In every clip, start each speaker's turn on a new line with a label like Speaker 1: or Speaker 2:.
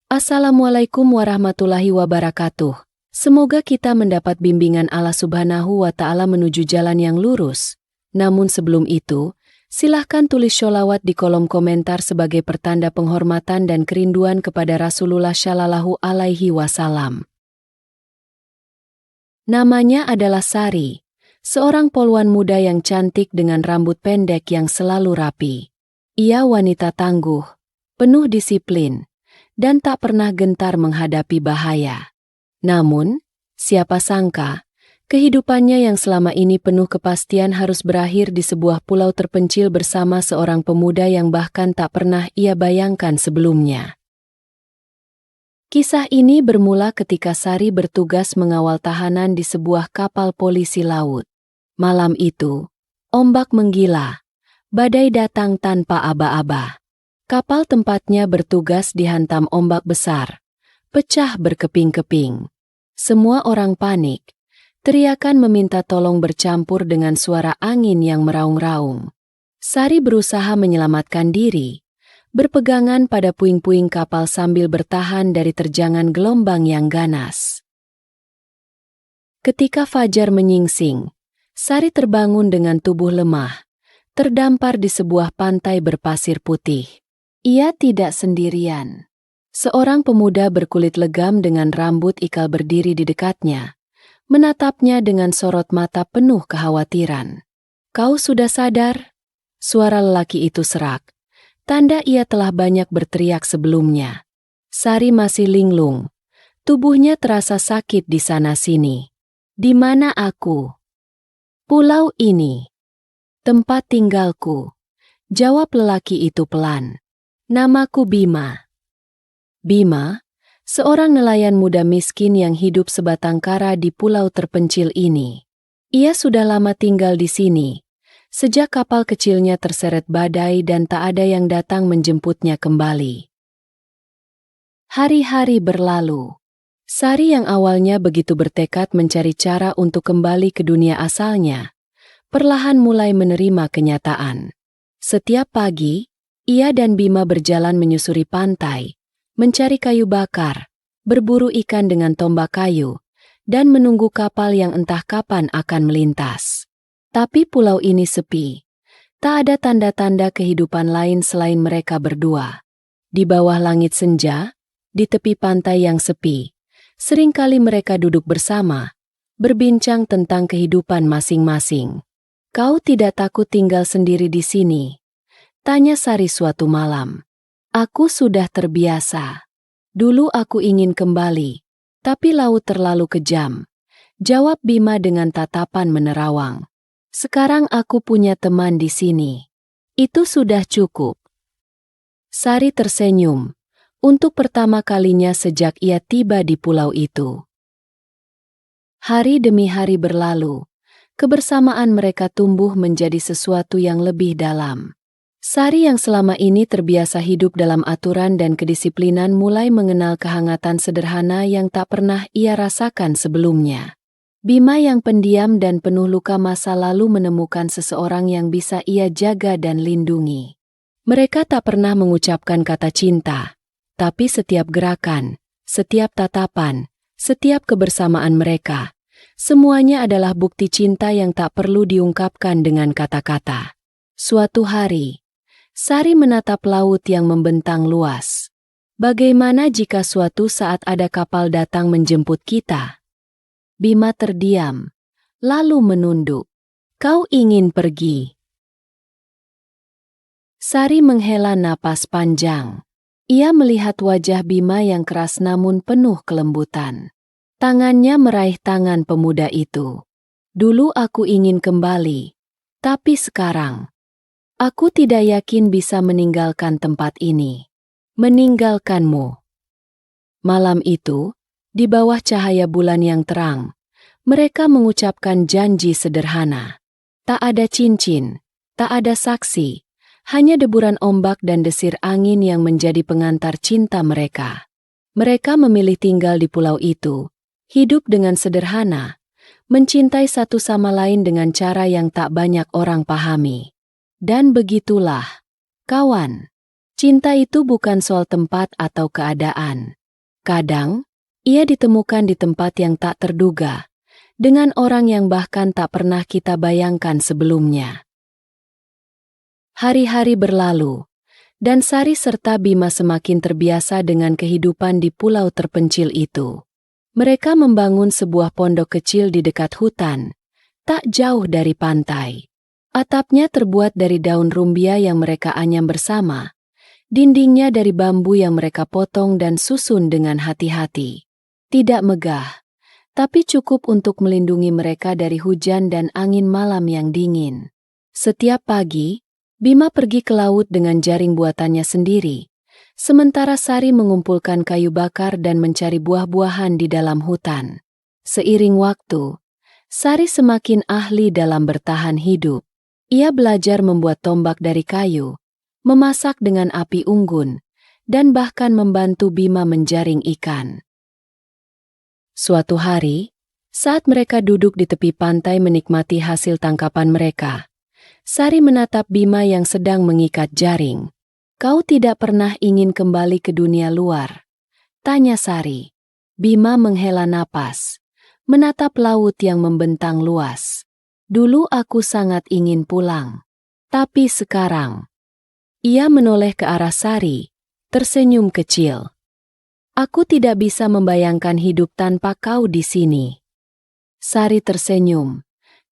Speaker 1: Assalamualaikum warahmatullahi wabarakatuh. Semoga kita mendapat bimbingan Allah Subhanahu wa Ta'ala menuju jalan yang lurus. Namun sebelum itu, silahkan tulis sholawat di kolom komentar sebagai pertanda penghormatan dan kerinduan kepada Rasulullah Shallallahu Alaihi Wasallam. Namanya adalah Sari, seorang polwan muda yang cantik dengan rambut pendek yang selalu rapi. Ia wanita tangguh, penuh disiplin, dan tak pernah gentar menghadapi bahaya. Namun, siapa sangka, kehidupannya yang selama ini penuh kepastian harus berakhir di sebuah pulau terpencil bersama seorang pemuda yang bahkan tak pernah ia bayangkan sebelumnya. Kisah ini bermula ketika Sari bertugas mengawal tahanan di sebuah kapal polisi laut. Malam itu, ombak menggila, badai datang tanpa aba-aba. Kapal tempatnya bertugas dihantam ombak besar, pecah berkeping-keping. Semua orang panik, teriakan meminta tolong bercampur dengan suara angin yang meraung-raung. Sari berusaha menyelamatkan diri, berpegangan pada puing-puing kapal sambil bertahan dari terjangan gelombang yang ganas. Ketika fajar menyingsing, Sari terbangun dengan tubuh lemah, terdampar di sebuah pantai berpasir putih. Ia tidak sendirian. Seorang pemuda berkulit legam dengan rambut ikal berdiri di dekatnya, menatapnya dengan sorot mata penuh kekhawatiran. "Kau sudah sadar?" Suara lelaki itu serak, tanda ia telah banyak berteriak sebelumnya. Sari masih linglung, tubuhnya terasa sakit di sana-sini. "Di mana aku?" "Pulau ini. Tempat tinggalku," jawab lelaki itu pelan. "Namaku Bima." Bima, seorang nelayan muda miskin yang hidup sebatang kara di pulau terpencil ini. Ia sudah lama tinggal di sini, sejak kapal kecilnya terseret badai dan tak ada yang datang menjemputnya kembali. Hari-hari berlalu. Sari yang awalnya begitu bertekad mencari cara untuk kembali ke dunia asalnya, perlahan mulai menerima kenyataan. Setiap pagi, ia dan Bima berjalan menyusuri pantai, mencari kayu bakar, berburu ikan dengan tombak kayu, dan menunggu kapal yang entah kapan akan melintas. Tapi pulau ini sepi. Tak ada tanda-tanda kehidupan lain selain mereka berdua. Di bawah langit senja, di tepi pantai yang sepi, seringkali mereka duduk bersama, berbincang tentang kehidupan masing-masing. "Kau tidak takut tinggal sendiri di sini?" tanya Sari suatu malam. "Aku sudah terbiasa. Dulu aku ingin kembali, tapi laut terlalu kejam," jawab Bima dengan tatapan menerawang. "Sekarang aku punya teman di sini. Itu sudah cukup." Sari tersenyum, untuk pertama kalinya sejak ia tiba di pulau itu. Hari demi hari berlalu, kebersamaan mereka tumbuh menjadi sesuatu yang lebih dalam. Sari yang selama ini terbiasa hidup dalam aturan dan kedisiplinan mulai mengenal kehangatan sederhana yang tak pernah ia rasakan sebelumnya. Bima yang pendiam dan penuh luka masa lalu menemukan seseorang yang bisa ia jaga dan lindungi. Mereka tak pernah mengucapkan kata cinta, tapi setiap gerakan, setiap tatapan, setiap kebersamaan mereka, semuanya adalah bukti cinta yang tak perlu diungkapkan dengan kata-kata. Suatu hari, Sari menatap laut yang membentang luas. "Bagaimana jika suatu saat ada kapal datang menjemput kita?" Bima terdiam, lalu menunduk. "Kau ingin pergi?" Sari menghela napas panjang. Ia melihat wajah Bima yang keras namun penuh kelembutan. Tangannya meraih tangan pemuda itu. "Dulu aku ingin kembali, tapi sekarang aku tidak yakin bisa meninggalkan tempat ini." "Meninggalkanmu?" Malam itu, di bawah cahaya bulan yang terang, mereka mengucapkan janji sederhana. Tak ada cincin, tak ada saksi, hanya deburan ombak dan desir angin yang menjadi pengantar cinta mereka. Mereka memilih tinggal di pulau itu, hidup dengan sederhana, mencintai satu sama lain dengan cara yang tak banyak orang pahami. Dan begitulah, kawan, Cinta itu bukan soal tempat atau keadaan. Kadang, ia ditemukan di tempat yang tak terduga, dengan orang yang bahkan tak pernah kita bayangkan sebelumnya. Hari-hari berlalu, dan Sari serta Bima semakin terbiasa dengan kehidupan di pulau terpencil itu. Mereka membangun sebuah pondok kecil di dekat hutan, tak jauh dari pantai. Atapnya terbuat dari daun rumbia yang mereka anyam bersama, dindingnya dari bambu yang mereka potong dan susun dengan hati-hati. Tidak megah, tapi cukup untuk melindungi mereka dari hujan dan angin malam yang dingin. Setiap pagi, Bima pergi ke laut dengan jaring buatannya sendiri, sementara Sari mengumpulkan kayu bakar dan mencari buah-buahan di dalam hutan. Seiring waktu, Sari semakin ahli dalam bertahan hidup. Ia belajar membuat tombak dari kayu, memasak dengan api unggun, dan bahkan membantu Bima menjaring ikan. Suatu hari, saat mereka duduk di tepi pantai menikmati hasil tangkapan mereka, Sari menatap Bima yang sedang mengikat jaring. "Kau tidak pernah ingin kembali ke dunia luar?" tanya Sari. Bima menghela napas, menatap laut yang membentang luas. "Dulu aku sangat ingin pulang. Tapi sekarang..." Ia menoleh ke arah Sari, tersenyum kecil. "Aku tidak bisa membayangkan hidup tanpa kau di sini." Sari tersenyum,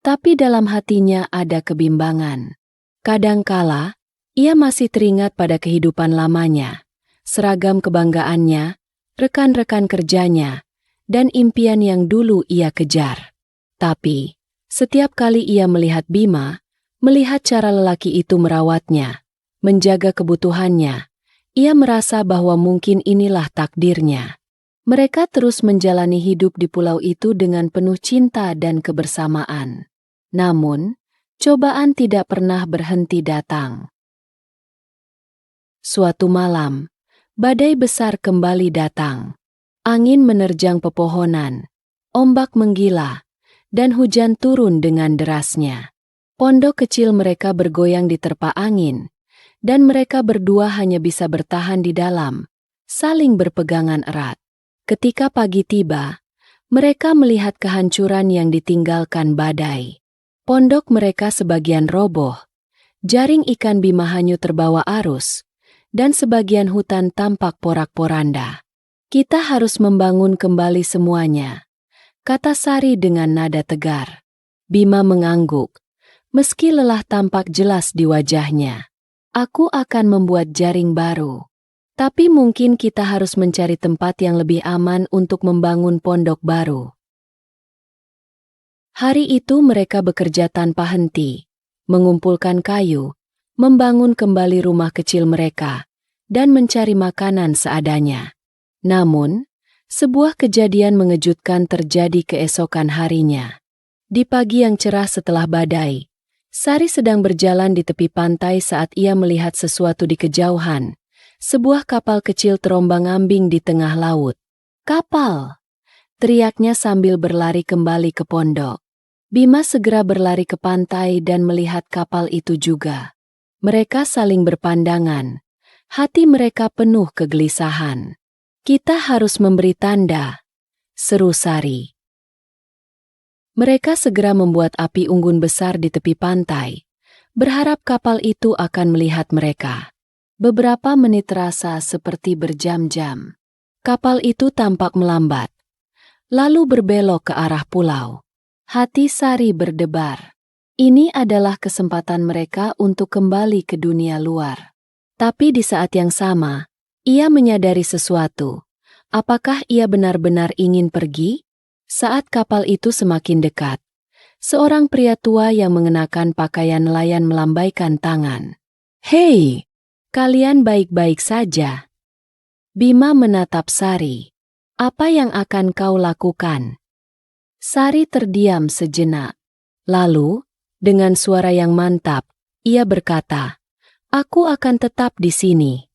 Speaker 1: tapi dalam hatinya ada kebimbangan. Kadangkala, ia masih teringat pada kehidupan lamanya, seragam kebanggaannya, rekan-rekan kerjanya, dan impian yang dulu ia kejar. Tapi, setiap kali ia melihat Bima, melihat cara lelaki itu merawatnya, menjaga kebutuhannya, ia merasa bahwa mungkin inilah takdirnya. Mereka terus menjalani hidup di pulau itu dengan penuh cinta dan kebersamaan. Namun, cobaan tidak pernah berhenti datang. Suatu malam, badai besar kembali datang. Angin menerjang pepohonan, ombak menggila, dan hujan turun dengan derasnya. Pondok kecil mereka bergoyang diterpa angin, dan mereka berdua hanya bisa bertahan di dalam, saling berpegangan erat. Ketika pagi tiba, mereka melihat kehancuran yang ditinggalkan badai. Pondok mereka sebagian roboh, jaring ikan Bima hanyut terbawa arus, dan sebagian hutan tampak porak-poranda. "Kita harus membangun kembali semuanya," kata Sari dengan nada tegar. Bima mengangguk, meski lelah tampak jelas di wajahnya. "Aku akan membuat jaring baru. Tapi mungkin kita harus mencari tempat yang lebih aman untuk membangun pondok baru." Hari itu mereka bekerja tanpa henti, mengumpulkan kayu, membangun kembali rumah kecil mereka, dan mencari makanan seadanya. Namun, sebuah kejadian mengejutkan terjadi keesokan harinya. Di pagi yang cerah setelah badai, Sari sedang berjalan di tepi pantai saat ia melihat sesuatu di kejauhan. Sebuah kapal kecil terombang-ambing di tengah laut. "Kapal!" teriaknya sambil berlari kembali ke pondok. Bima segera berlari ke pantai dan melihat kapal itu juga. Mereka saling berpandangan. Hati mereka penuh kegelisahan. "Kita harus memberi tanda," seru Sari. Mereka segera membuat api unggun besar di tepi pantai, berharap kapal itu akan melihat mereka. Beberapa menit terasa seperti berjam-jam. Kapal itu tampak melambat, lalu berbelok ke arah pulau. Hati Sari berdebar. Ini adalah kesempatan mereka untuk kembali ke dunia luar. Tapi di saat yang sama, ia menyadari sesuatu. Apakah ia benar-benar ingin pergi? Saat kapal itu semakin dekat, seorang pria tua yang mengenakan pakaian nelayan melambaikan tangan. "Hei, kalian baik-baik saja?" Bima menatap Sari. "Apa yang akan kau lakukan?" Sari terdiam sejenak. Lalu, dengan suara yang mantap, ia berkata, "Aku akan tetap di sini."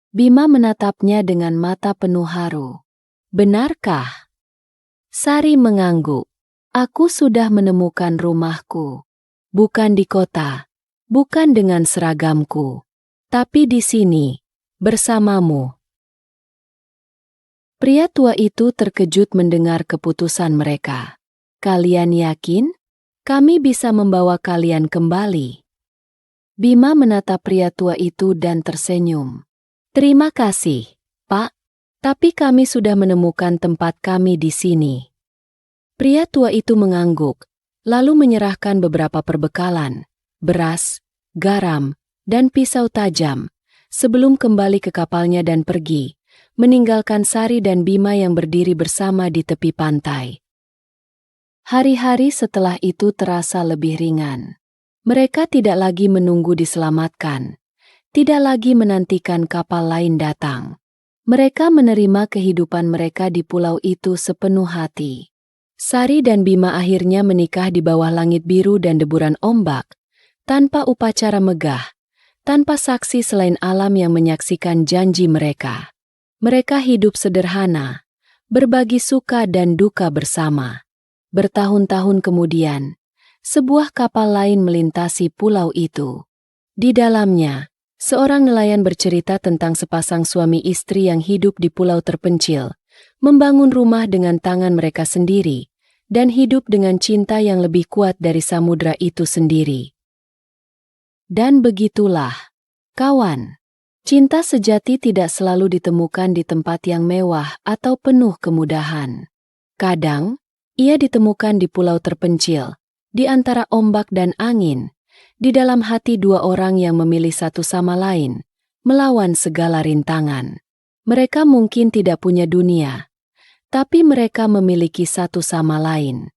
Speaker 1: Bima menatapnya dengan mata penuh haru. "Benarkah?" Sari mengangguk. "Aku sudah menemukan rumahku. Bukan di kota, bukan dengan seragamku, tapi di sini, bersamamu." Pria tua itu terkejut mendengar keputusan mereka. "Kalian yakin? Kami bisa membawa kalian kembali." Bima menatap pria tua itu dan tersenyum. "Terima kasih, Pak. Tapi kami sudah menemukan tempat kami di sini." Pria tua itu mengangguk, lalu menyerahkan beberapa perbekalan, beras, garam, dan pisau tajam, sebelum kembali ke kapalnya dan pergi, meninggalkan Sari dan Bima yang berdiri bersama di tepi pantai. Hari-hari setelah itu terasa lebih ringan. Mereka tidak lagi menunggu diselamatkan, tidak lagi menantikan kapal lain datang. Mereka menerima kehidupan mereka di pulau itu sepenuh hati. Sari dan Bima akhirnya menikah di bawah langit biru dan deburan ombak, tanpa upacara megah, tanpa saksi selain alam yang menyaksikan janji mereka. Mereka hidup sederhana, berbagi suka dan duka bersama. Bertahun-tahun kemudian, sebuah kapal lain melintasi pulau itu. Di dalamnya, seorang nelayan bercerita tentang sepasang suami istri yang hidup di pulau terpencil, membangun rumah dengan tangan mereka sendiri, dan hidup dengan cinta yang lebih kuat dari samudra itu sendiri. Dan begitulah, kawan, cinta sejati tidak selalu ditemukan di tempat yang mewah atau penuh kemudahan. Kadang, ia ditemukan di pulau terpencil, di antara ombak dan angin, di dalam hati dua orang yang memilih satu sama lain, melawan segala rintangan. Mereka mungkin tidak punya dunia, tapi mereka memiliki satu sama lain.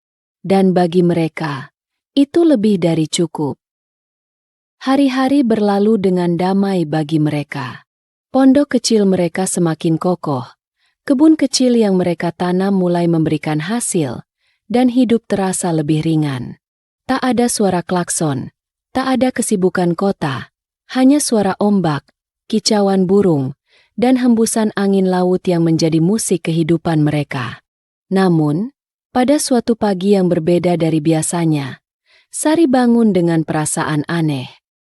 Speaker 1: Dan bagi mereka, itu lebih dari cukup. Hari-hari berlalu dengan damai bagi mereka. Pondok kecil mereka semakin kokoh, kebun kecil yang mereka tanam mulai memberikan hasil, dan hidup terasa lebih ringan. Tak ada suara klakson, tak ada kesibukan kota, hanya suara ombak, kicauan burung, dan hembusan angin laut yang menjadi musik kehidupan mereka. Namun, pada suatu pagi yang berbeda dari biasanya, Sari bangun dengan perasaan aneh.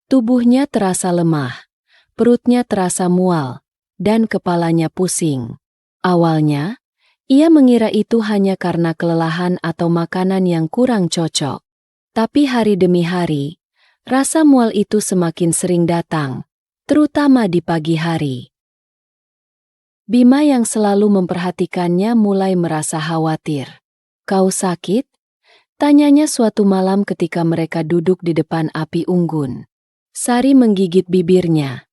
Speaker 1: Tubuhnya terasa lemah, perutnya terasa mual, dan kepalanya pusing. Awalnya, ia mengira itu hanya karena kelelahan atau makanan yang kurang cocok. Tapi hari demi hari, rasa mual itu semakin sering datang, terutama di pagi hari. Bima yang selalu memperhatikannya mulai merasa khawatir. "Kau sakit?" tanyanya suatu malam ketika mereka duduk di depan api unggun. Sari menggigit bibirnya,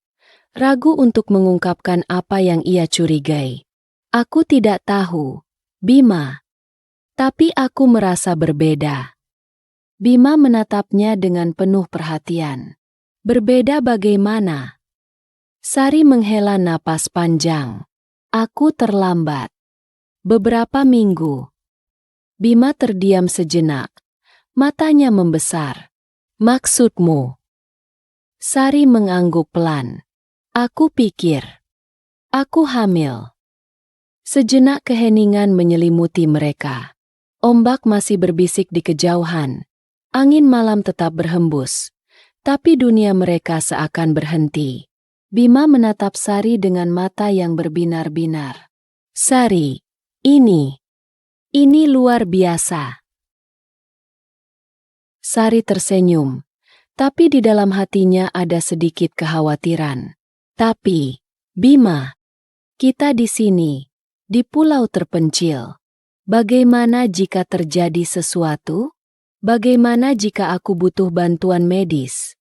Speaker 1: ragu untuk mengungkapkan apa yang ia curigai. "Aku tidak tahu, Bima. Tapi aku merasa berbeda." Bima menatapnya dengan penuh perhatian. "Berbeda bagaimana?" Sari menghela napas panjang. "Aku terlambat. Beberapa minggu." Bima terdiam sejenak. Matanya membesar. "Maksudmu?" Sari mengangguk pelan. "Aku pikir. Aku hamil." Sejenak keheningan menyelimuti mereka. Ombak masih berbisik di kejauhan. Angin malam tetap berhembus, tapi dunia mereka seakan berhenti. Bima menatap Sari dengan mata yang berbinar-binar. "Sari, ini luar biasa." Sari tersenyum, tapi di dalam hatinya ada sedikit kekhawatiran. "Tapi, Bima, kita di sini, di pulau terpencil. Bagaimana jika terjadi sesuatu? Bagaimana jika aku butuh bantuan medis?"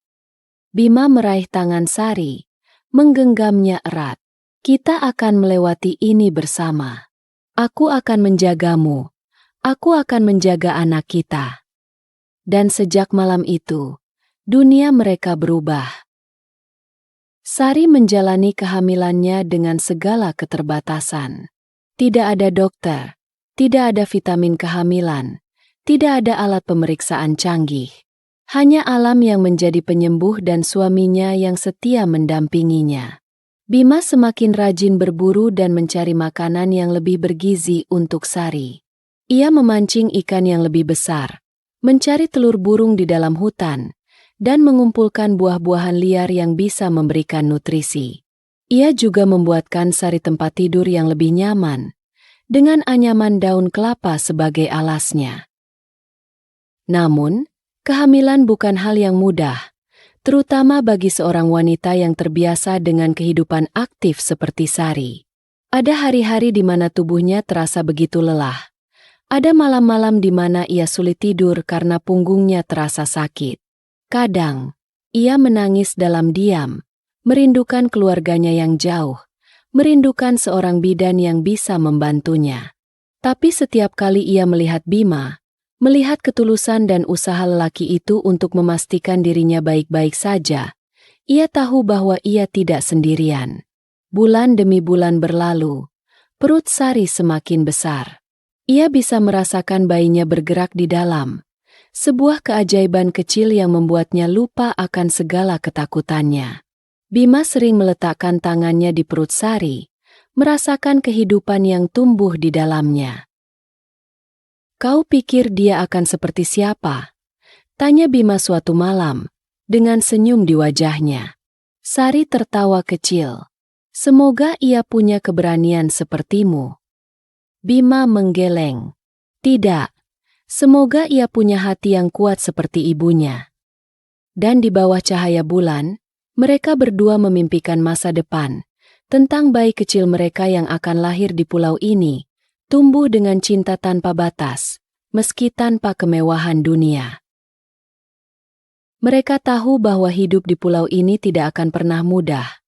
Speaker 1: Bima meraih tangan Sari, menggenggamnya erat. "Kita akan melewati ini bersama. Aku akan menjagamu. Aku akan menjaga anak kita." Dan sejak malam itu, dunia mereka berubah. Sari menjalani kehamilannya dengan segala keterbatasan. Tidak ada dokter, tidak ada vitamin kehamilan, tidak ada alat pemeriksaan canggih. Hanya alam yang menjadi penyembuh dan suaminya yang setia mendampinginya. Bima semakin rajin berburu dan mencari makanan yang lebih bergizi untuk Sari. Ia memancing ikan yang lebih besar, mencari telur burung di dalam hutan, dan mengumpulkan buah-buahan liar yang bisa memberikan nutrisi. Ia juga membuatkan Sari tempat tidur yang lebih nyaman, dengan anyaman daun kelapa sebagai alasnya. Namun, kehamilan bukan hal yang mudah, terutama bagi seorang wanita yang terbiasa dengan kehidupan aktif seperti Sari. Ada hari-hari di mana tubuhnya terasa begitu lelah. Ada malam-malam di mana ia sulit tidur karena punggungnya terasa sakit. Kadang, ia menangis dalam diam, merindukan keluarganya yang jauh, merindukan seorang bidan yang bisa membantunya. Tapi setiap kali ia melihat Bima, melihat ketulusan dan usaha lelaki itu untuk memastikan dirinya baik-baik saja, ia tahu bahwa ia tidak sendirian. Bulan demi bulan berlalu, perut Sari semakin besar. Ia bisa merasakan bayinya bergerak di dalam, sebuah keajaiban kecil yang membuatnya lupa akan segala ketakutannya. Bima sering meletakkan tangannya di perut Sari, merasakan kehidupan yang tumbuh di dalamnya. "Kau pikir dia akan seperti siapa?" tanya Bima suatu malam, dengan senyum di wajahnya. Sari tertawa kecil. "Semoga ia punya keberanian sepertimu." Bima menggeleng. "Tidak, semoga ia punya hati yang kuat seperti ibunya." Dan di bawah cahaya bulan, mereka berdua memimpikan masa depan, tentang bayi kecil mereka yang akan lahir di pulau ini, tumbuh dengan cinta tanpa batas, meski tanpa kemewahan dunia. Mereka tahu bahwa hidup di pulau ini tidak akan pernah mudah.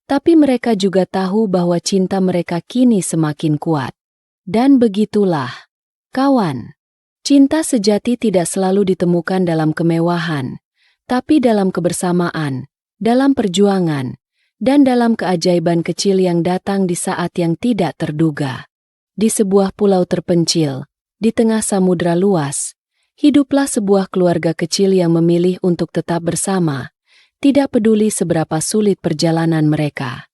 Speaker 1: Tapi mereka juga tahu bahwa cinta mereka kini semakin kuat. Dan begitulah, kawan. Cinta sejati tidak selalu ditemukan dalam kemewahan, tapi dalam kebersamaan, dalam perjuangan, dan dalam keajaiban kecil yang datang di saat yang tidak terduga. Di sebuah pulau terpencil, di tengah samudra luas, hiduplah sebuah keluarga kecil yang memilih untuk tetap bersama, tidak peduli seberapa sulit perjalanan mereka.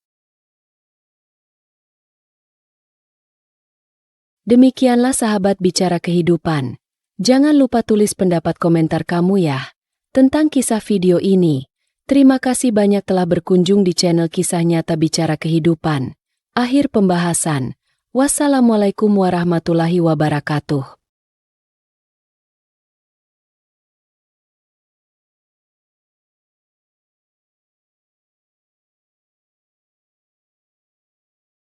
Speaker 1: Demikianlah sahabat bicara kehidupan. Jangan lupa tulis pendapat komentar kamu ya, tentang kisah video ini. Terima kasih banyak telah berkunjung di channel Kisah Nyata Bicara Kehidupan. Akhir pembahasan. Wassalamualaikum warahmatullahi wabarakatuh.